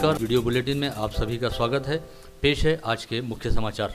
नमस्कार, video bulletin में आप सभी का स्वागत है। पेश है आज के मुख्य समाचार।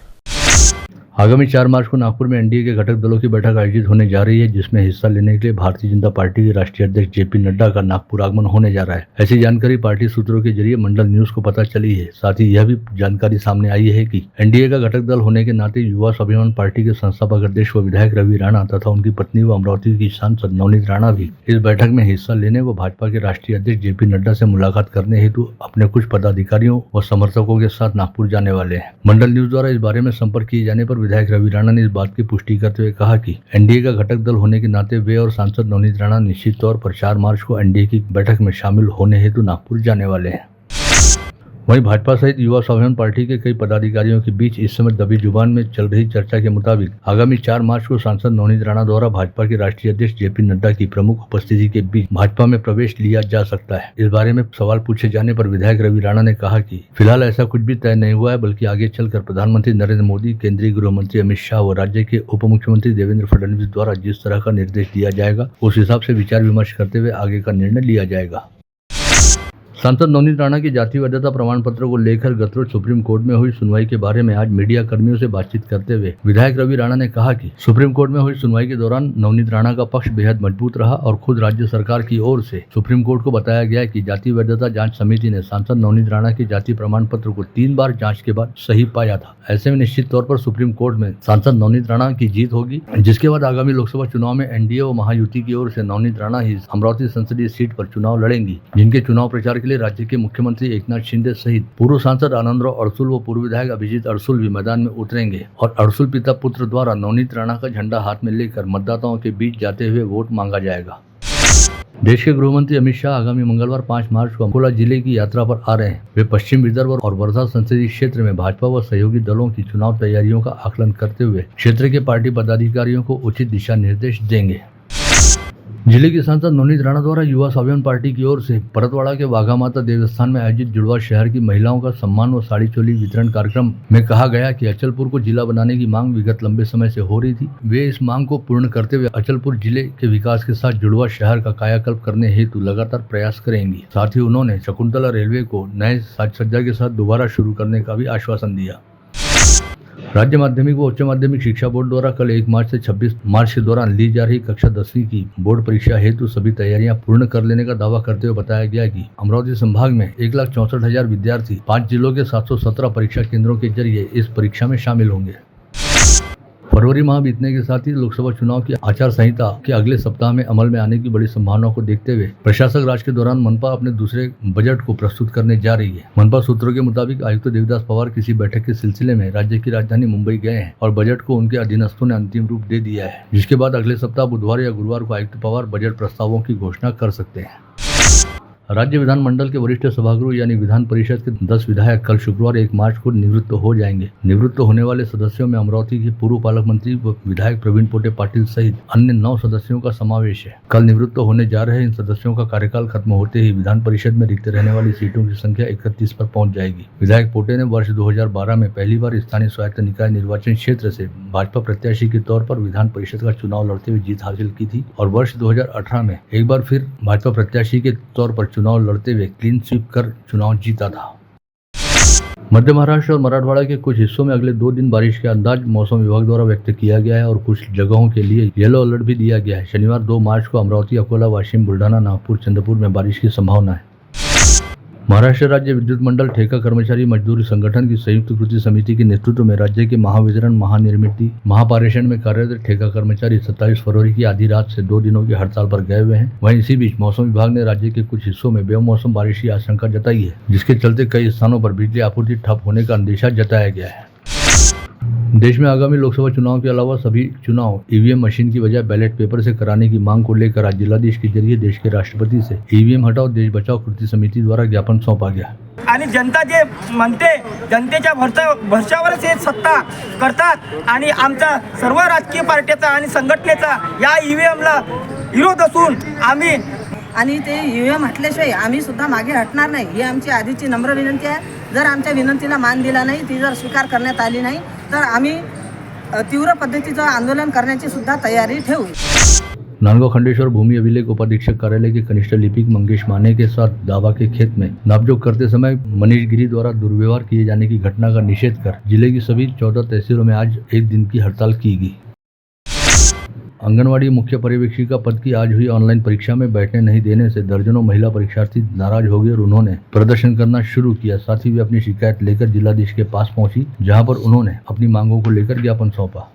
आगामी 4 मार्च को नागपुर में एनडीए के घटक दलों की बैठक आयोजित होने जा रही है, जिसमें हिस्सा लेने के लिए भारतीय जनता पार्टी के राष्ट्रीय अध्यक्ष जेपी नड्डा का नागपुर आगमन होने जा रहा है। ऐसी जानकारी पार्टी सूत्रों के जरिए मंडल न्यूज को पता चली है। साथ ही यह भी जानकारी सामने आई है कि एनडीए का घटक दल होने के नाते युवा स्वाभिमान पार्टी के संस्थापक अध्यक्ष व विधायक रवि राणा तथा उनकी पत्नी व अमरावती की सांसद नवनीत राणा भी इस बैठक में हिस्सा लेने व भाजपा के राष्ट्रीय अध्यक्ष जेपी नड्डा से मुलाकात करने हेतु अपने कुछ पदाधिकारियों व समर्थकों के साथ नागपुर जाने वाले हैं। मंडल न्यूज द्वारा इस बारे में संपर्क किए जाने पर विधायक रवि राणा ने इस बात की पुष्टि करते हुए कहा कि एनडीए का घटक दल होने के नाते वे और सांसद नवनीत राणा निश्चित तौर पर 4 मार्च को एनडीए की बैठक में शामिल होने हेतु नागपुर जाने वाले हैं। वहीं भाजपा सहित युवा स्वाभिमान पार्टी के कई पदाधिकारियों के बीच इस समय दबी जुबान में चल रही चर्चा के मुताबिक आगामी 4 मार्च को सांसद नवनीत राणा द्वारा भाजपा के राष्ट्रीय अध्यक्ष जेपी नड्डा की प्रमुख उपस्थिति के बीच भाजपा में प्रवेश लिया जा सकता है। इस बारे में सवाल पूछे जाने पर विधायक रवि राणा ने कहा कि फिलहाल ऐसा कुछ भी तय नहीं हुआ है, बल्कि आगे चलकर प्रधानमंत्री नरेंद्र मोदी, केंद्रीय गृह मंत्री अमित शाह व राज्य के उप मुख्यमंत्री देवेंद्र फडणवीस द्वारा जिस तरह का निर्देश दिया जाएगा उस हिसाब से विचार विमर्श करते हुए आगे का निर्णय लिया जाएगा। सांसद नवनीत राणा की जाति वैधता प्रमाण पत्र को लेकर गत रोज सुप्रीम कोर्ट में हुई सुनवाई के बारे में आज मीडिया कर्मियों से बातचीत करते हुए विधायक रवि राणा ने कहा कि सुप्रीम कोर्ट में हुई सुनवाई के दौरान नवनीत राणा का पक्ष बेहद मजबूत रहा और खुद राज्य सरकार की ओर से सुप्रीम कोर्ट को बताया गया कि जाति वैधता जांच समिति ने सांसद नवनीत राणा के जाति प्रमाण पत्र को 3 बार जाँच के बाद सही पाया था। ऐसे में निश्चित तौर पर सुप्रीम कोर्ट में सांसद नवनीत राणा की जीत होगी, जिसके बाद आगामी लोकसभा चुनाव में एनडीए व महायुति की ओर से नवनीत राणा ही अमरावती संसदीय सीट पर चुनाव लड़ेंगी, जिनके चुनाव प्रचार के लिए राज्य के मुख्यमंत्री एकनाथ शिंदे सहित पूर्व सांसद आनंदराव अड़सुल व पूर्व विधायक अभिजीत अड़सुल भी मैदान में उतरेंगे और अड़सुल पिता पुत्र द्वारा नवनीत राणा का झंडा हाथ में लेकर मतदाताओं के बीच जाते हुए वोट मांगा जाएगा। देश के गृह मंत्री अमित शाह आगामी मंगलवार 5 मार्च को अकोला जिले की यात्रा पर आ रहे हैं। वे पश्चिम विदर्भ और वर्धा संसदीय क्षेत्र में भाजपा व सहयोगी दलों की चुनाव तैयारियों का आकलन करते हुए क्षेत्र के पार्टी पदाधिकारियों को उचित दिशा निर्देश देंगे। जिले की सांसद नवनीत राणा द्वारा युवा स्वाभिमान पार्टी की ओर से परतवाड़ा के वाघा माता देवस्थान में आयोजित जुड़वा शहर की महिलाओं का सम्मान व साड़ी चोली वितरण कार्यक्रम में कहा गया कि अचलपुर को जिला बनाने की मांग विगत लंबे समय से हो रही थी। वे इस मांग को पूर्ण करते हुए अचलपुर जिले के विकास के साथ जुड़वा शहर का कायाकल्प करने हेतु लगातार प्रयास करेंगी। साथ ही उन्होंने शकुंतला रेलवे को नए साज सज्जा के साथ दोबारा शुरू करने का भी आश्वासन दिया। राज्य माध्यमिक व उच्च माध्यमिक शिक्षा बोर्ड द्वारा कल 1 मार्च से 26 मार्च के दौरान ली जा रही कक्षा 10वीं की बोर्ड परीक्षा हेतु सभी तैयारियां पूर्ण कर लेने का दावा करते हुए बताया गया कि अमरावती संभाग में 1,64,000 विद्यार्थी 5 जिलों के 717 परीक्षा केंद्रों के जरिए इस परीक्षा में शामिल होंगे। फरवरी माह बीतने के साथ ही लोकसभा चुनाव की आचार संहिता के अगले सप्ताह में अमल में आने की बड़ी संभावना को देखते हुए प्रशासक राज के दौरान मनपा अपने दूसरे बजट को प्रस्तुत करने जा रही है। मनपा सूत्रों के मुताबिक आयुक्त देवदास पवार किसी बैठक के सिलसिले में राज्य की राजधानी मुंबई गए हैं और बजट को उनके अधीनस्थों ने अंतिम रूप दे दिया है, जिसके बाद अगले सप्ताह बुधवार या गुरुवार को आयुक्त पवार बजट प्रस्तावों की घोषणा कर सकते हैं। राज्य विधानमंडल के वरिष्ठ सभागृह यानी विधान परिषद के 10 विधायक कल शुक्रवार 1 मार्च को निवृत्त हो जाएंगे। निवृत्त होने वाले सदस्यों में अमरावती के पूर्व पालक मंत्री व विधायक प्रवीण पोटे पाटिल सहित अन्य 9 सदस्यों का समावेश है। कल निवृत्त होने जा रहे इन सदस्यों का कार्यकाल खत्म होते ही विधान परिषद में रिक्त रहने वाली सीटों की संख्या 31 पर पहुंच जाएगी। विधायक पोटे ने वर्ष 2012 में पहली बार स्थानीय स्वायत्त निकाय निर्वाचन क्षेत्र से भाजपा प्रत्याशी के तौर पर विधान परिषद का चुनाव लड़ते हुए जीत हासिल की थी और वर्ष 2018 में एक बार फिर भाजपा प्रत्याशी के तौर पर चुनाव लड़ते हुए क्लीन स्वीप कर चुनाव जीता था। मध्य महाराष्ट्र और मराठवाड़ा के कुछ हिस्सों में अगले 2 दिन बारिश के अंदाज मौसम विभाग द्वारा व्यक्त किया गया है और कुछ जगहों के लिए येलो अलर्ट भी दिया गया है। शनिवार 2 मार्च को अमरावती, अकोला, वाशिम, बुल्ढाना, नागपुर, चंद्रपुर में बारिश की संभावना है। महाराष्ट्र राज्य विद्युत मंडल ठेका कर्मचारी मजदूर संगठन की संयुक्त कृति समिति के नेतृत्व में राज्य के महावितरण, महानिर्मिती, महापारेषण में कार्यरत ठेका कर्मचारी 27 फरवरी की आधी रात से 2 दिनों की हड़ताल पर गए हुए हैं। वहीं इसी बीच मौसम विभाग ने राज्य के कुछ हिस्सों में बेमौसम बारिश की आशंका जताई है, जिसके चलते कई स्थानों पर बिजली आपूर्ति ठप होने का अंदेशा जताया गया है। देश में आगामी लोकसभा चुनाव के अलावा सभी चुनाव ईवीएम मशीन की बजाय बैलेट पेपर से कराने की मांग को लेकर आज जिलाधीश के जरिए देश के राष्ट्रपति से ईवीएम हटाओ देश बचाओ कृती समिती द्वारा ज्ञापन सौंपा गया। आणि जनता जे म्हणते जनतेच्या भरवशावरच हे सत्ता करतात आणि आमचा सर्व राजकीय पार्ट्याचा आणि संघटनेचा या ईव्हीएमला विरोध असून आम्ही आणि ते ईव्हीएम हटल्याशिवाय आम्ही सुद्धा मागे हटणार नाही ही आमची आधीची नम्र विनंती आहे। जर आमच्या विनंतीला मान दिला नाही, ती जर स्वीकार करण्यात आली नाही तर आम्ही तीव्र पद्धतीचं आंदोलन करण्याची सुद्धा तयारी ठेवू। नांदगांव खंडेश्वर भूमि अभिलेख उपाधीक्षक कार्यालय के कनिष्ठ लिपिक मंगेश माने के साथ दावा के खेत में नापजोक करते समय मनीष गिरी द्वारा दुर्व्यवहार किए जाने की घटना का निषेध कर जिले की सभी 14 तहसीलों में आज एक दिन की हड़ताल की गई। आंगनवाड़ी मुख्य पर्यवेक्षिका पद की आज हुई ऑनलाइन परीक्षा में बैठने नहीं देने से दर्जनों महिला परीक्षार्थी नाराज हो गए और उन्होंने प्रदर्शन करना शुरू किया। साथ ही वे अपनी शिकायत लेकर जिलाधीश के पास पहुंची, जहां पर उन्होंने अपनी मांगों को लेकर ज्ञापन सौंपा।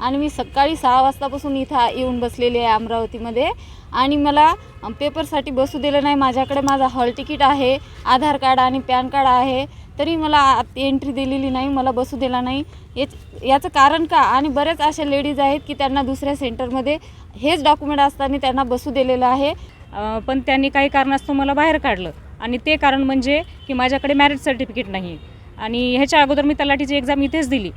आणि मी सकाळी 6 वाजतापासून इथं येऊन बसलेली आहे अमरावतीमध्ये आणि मला पेपरसाठी बसू दिलं नाही। माझ्याकडे माझा हॉल तिकीट आहे, आधार कार्ड आणि पॅन कार्ड आहे, तरी मला एंट्री दिलेली नाही, मला बसू दिला नाही। याचं कारण का? आणि बरेच अशा लेडीज आहेत की त्यांना दुसऱ्या सेंटरमध्ये हेच डॉक्युमेंट असताना त्यांना बसू दिलेलं आहे, पण त्यांनी काही कारणास्तव मला बाहेर काढलं आणि ते कारण म्हणजे की माझ्याकडे मॅरेज सर्टिफिकेट नाही आणि ह्याच्या अगोदर मी तलाठीची एक्झाम इथेच दिली।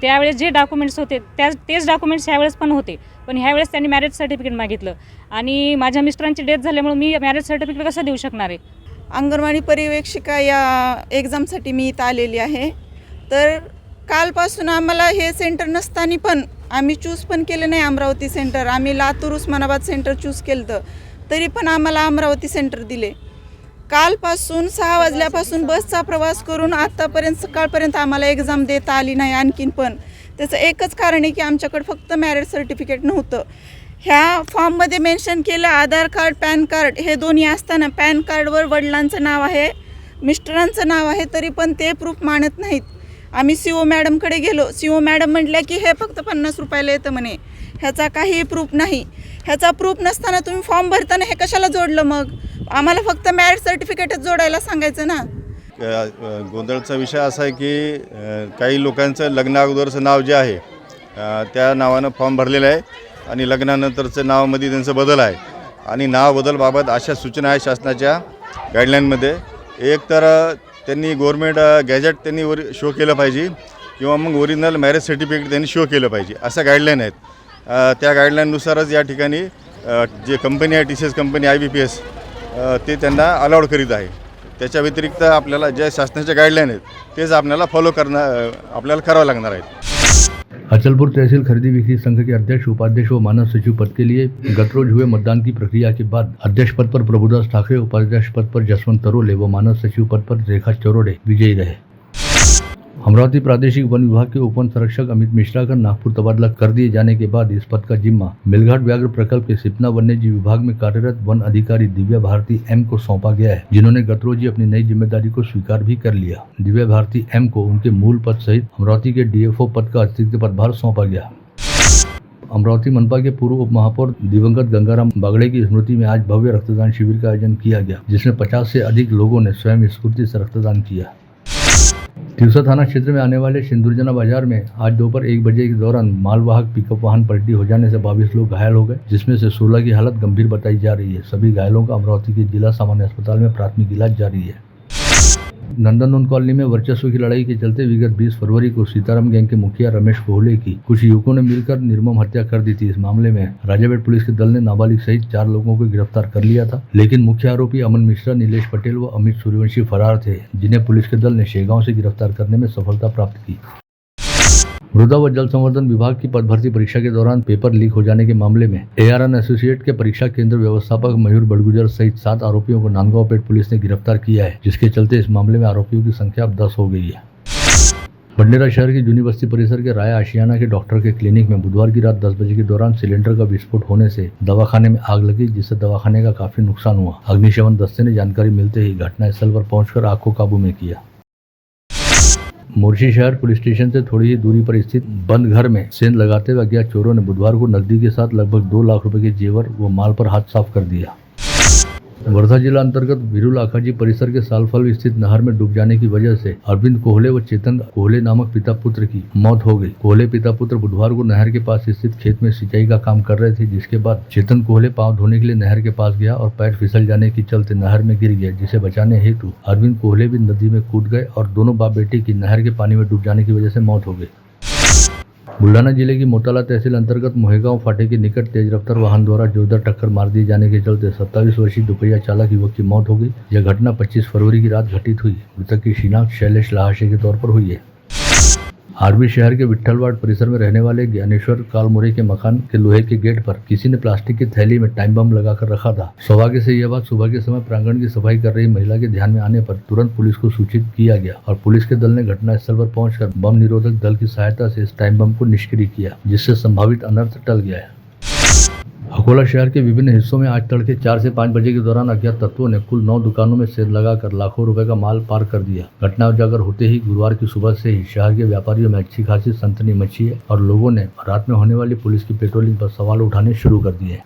त्यावेळेस जे डॉक्युमेंट्स होते तेच डॉक्युमेंट्स ह्यावेळेस पण होते, पण ह्यावेळेस त्यांनी मॅरेज सर्टिफिकेट मागितलं आणि माझ्या मिस्टरांची डेथ झाल्यामुळे मी मॅरेज सर्टिफिकेट कसं देऊ शकणार आहे? अंगणवाडी पर्यवेक्षिका या एक्झामसाठी मी इथं आलेली आहे। तर कालपासून आम्हाला हे सेंटर नसताना पण आम्ही चूज पण केलं नाही अमरावती सेंटर, आम्ही लातूर उस्मानाबाद सेंटर चूज केलं, तरी पण आम्हाला अमरावती सेंटर दिले। कालपासून 6 वाजल्यापासून बसचा प्रवास करून आत्तापर्यंत सकाळपर्यंत आम्हाला एक्झाम देता आली नाही। आणखीन पण त्याचं एकच कारण आहे की आमच्याकडे फक्त मॅरेज सर्टिफिकेट नव्हतं। ह्या फॉर्ममध्ये मेन्शन केलं आधार कार्ड पॅन कार्ड हे दोन्ही असताना पॅन कार्डवर वडिलांचं नाव आहे, मिस्टरांचं नाव आहे, तरी पण ते प्रूफ मानत नाहीत। आम्ही CO मॅडमकडे गेलो, CO मॅडम म्हटल्या की हे फक्त 50 रुपयाला येतं म्हणे, ह्याचा काही प्रूफ नाही। ह्याचा प्रूफ नसताना तुम्ही फॉर्म भरताना हे कशाला जोडलं? मग आम्हाला फक्त मॅरेज सर्टिफिकेटच जोडायला सांगायचं ना। गोंधळाचा विषय असा आहे की काही लोकांचं लग्ना अगोदरचं नाव जे आहे त्या नावानं फॉर्म भरलेलं आहे आणि लग्नानंतरचं नावामध्ये त्यांचं बदल आहे आणि नाव बदलबाबत अशा सूचना आहे शासनाच्या गाईडलाईनमध्ये। एक तर त्यांनी गव्हर्मेंट गॅजेट त्यांनी शो केलं पाहिजे किंवा मग ओरिजिनल मॅरेज सर्टिफिकेट त्यांनी शो केलं पाहिजे, अशा गाईडलाईन आहेत। त्या गाईडलाईननुसारच या ठिकाणी जे कंपनी आहे TCS कंपनी IBPS ते त्यांना अलाउड करीत आहे। त्याच्या व्यतिरिक्त आपल्याला ज्या शासनाच्या गाईडलाईन आहेत तेच आपल्याला फॉलो करावं लागणार आहे। अचलपुर तहसील खरीदी बिक्री संघ के अध्यक्ष, उपाध्यक्ष व मानव सचिव पद के लिए गत रोज हुए मतदान की प्रक्रिया के बाद अध्यक्ष पद पर प्रभुदास ठाकरे, उपाध्यक्ष पद पर जसवंत तरोले व मानव सचिव पद पर रेखा चरोड़े विजयी रहे। अमरावती प्रादेशिक वन विभाग के उप वन संरक्षक अमित मिश्रा का नागपुर तबादला कर दिए जाने के बाद इस पद का जिम्मा मेलघाट व्याघ्र प्रकल्प के सिपना वन्यजीव विभाग में कार्यरत वन अधिकारी दिव्या भारती M को सौंपा गया है, जिन्होंने गत रोज ही अपनी नई जिम्मेदारी को स्वीकार भी कर लिया। दिव्या भारती M को उनके मूल पद सहित अमरावती के DFO पद का अतिरिक्त पदभार सौंपा गया। अमरावती मनपा के पूर्व उप महापौर दिवंगत गंगाराम बागड़े की स्मृति में आज भव्य रक्तदान शिविर का आयोजन किया गया, जिसमें 50 से अधिक लोगों ने स्वयं स्फूर्ति से रक्तदान किया। तिवसा थाना क्षेत्र में आने वाले सिंदूरजना बाजार में आज दोपहर 1 बजे के दौरान मालवाहक पिकअप वाहन पलटी हो जाने से 22 लोग घायल हो गए, जिसमें से 16 की हालत गंभीर बताई जा रही है। सभी घायलों का अमरावती के जिला सामान्य अस्पताल में प्राथमिक इलाज जारी है। नंदनवन कॉलोनी में वर्चस्व की लड़ाई के चलते विगत 20 फरवरी को सीताराम गैंग के मुखिया रमेश कोहले की कुछ युवकों ने मिलकर निर्मम हत्या कर दी थी। इस मामले में राजापेट पुलिस के दल ने नाबालिग सहित 4 लोगों को गिरफ्तार कर लिया था, लेकिन मुख्य आरोपी अमन मिश्रा, नीलेश पटेल व अमित सूर्यवंशी फरार थे, जिन्हें पुलिस के दल ने शेगांव से गिरफ्तार करने में सफलता प्राप्त की। मृदा व जल संवर्धन विभाग की पद भर्ती परीक्षा के दौरान पेपर लीक हो जाने के मामले में ARN एसोसिएट के परीक्षा केंद्र व्यवस्थापक मयूर बड़गुजर सहित 7 आरोपियों को नांदगांव पेट पुलिस ने गिरफ्तार किया है, जिसके चलते इस मामले में आरोपियों की संख्या अब 10 हो गई है। बंडेरा शहर की जूनी बस्ती परिसर के राया आशियाना के डॉक्टर के क्लिनिक में बुधवार की रात 10 बजे के दौरान सिलेंडर का विस्फोट होने से दवाखाने में आग लगी, जिससे दवाखाने का काफी नुकसान हुआ। अग्निशमन दस्ते ने जानकारी मिलते ही घटनास्थल पर पहुंचकर आग को काबू में किया। मोर्शी शहर पुलिस स्टेशन से थोड़ी ही दूरी पर स्थित बंद घर में सेंध लगाते हुए अज्ञात चोरों ने बुधवार को नकदी के साथ लगभग 2 लाख रुपए के जेवर व माल पर हाथ साफ कर दिया। वर्धा जिला अंतर्गत वीरुल आखाजी परिसर के सालफल स्थित नहर में डूब जाने की वजह से अरविंद कोहले व चेतन कोहले नामक पिता पुत्र की मौत हो गई। कोहले पिता पुत्र बुधवार को नहर के पास स्थित खेत में सिंचाई का काम कर रहे थे, जिसके बाद चेतन कोहले पांव धोने के लिए नहर के पास गया और पैर फिसल जाने के चलते नहर में गिर गया, जिसे बचाने हेतु अरविंद कोहले भी नदी में कूद गए और दोनों बाप बेटे की नहर के पानी में डूब जाने की वजह से मौत हो गई। बुल्ढाना जिले की मोताला तहसील अंतर्गत मोहेगांव फाटे के निकट तेज रफ्तार वाहन द्वारा जोरदार टक्कर मार दिए जाने के चलते 27 वर्षीय दुपहिया चालक युवक की मौत हो गई। यह घटना 25 फरवरी की रात घटित हुई। मृतक की शिनाख्त शैलेश लहाशे के तौर पर हुई है। आरबी शहर के विट्ठलवाड़ परिसर में रहने वाले ज्ञानेश्वर कालमोरे के मकान के लोहे के गेट पर किसी ने प्लास्टिक की थैली में टाइम बम लगाकर रखा था। सौभाग्य से यह बात सुबह के समय प्रांगण की सफाई कर रही महिला के ध्यान में आने पर तुरंत पुलिस को सूचित किया गया और पुलिस के दल ने घटनास्थल पर पहुंचकर बम निरोधक दल की सहायता से इस टाइम बम को निष्क्रिय किया, जिससे संभावित अनर्थ टल गया है। अकोला शहर के विभिन्न हिस्सों में आज तड़के 4 से 5 बजे के दौरान अज्ञात तत्वों ने कुल 9 दुकानों में सेल लगाकर लाखों रुपए का माल पार कर दिया। घटना उजागर होते ही गुरुवार की सुबह से ही शहर के व्यापारियों में अच्छी खासी सनसनी मची है और लोगों ने रात में होने वाली पुलिस की पेट्रोलिंग पर सवाल उठाने शुरू कर दिए हैं।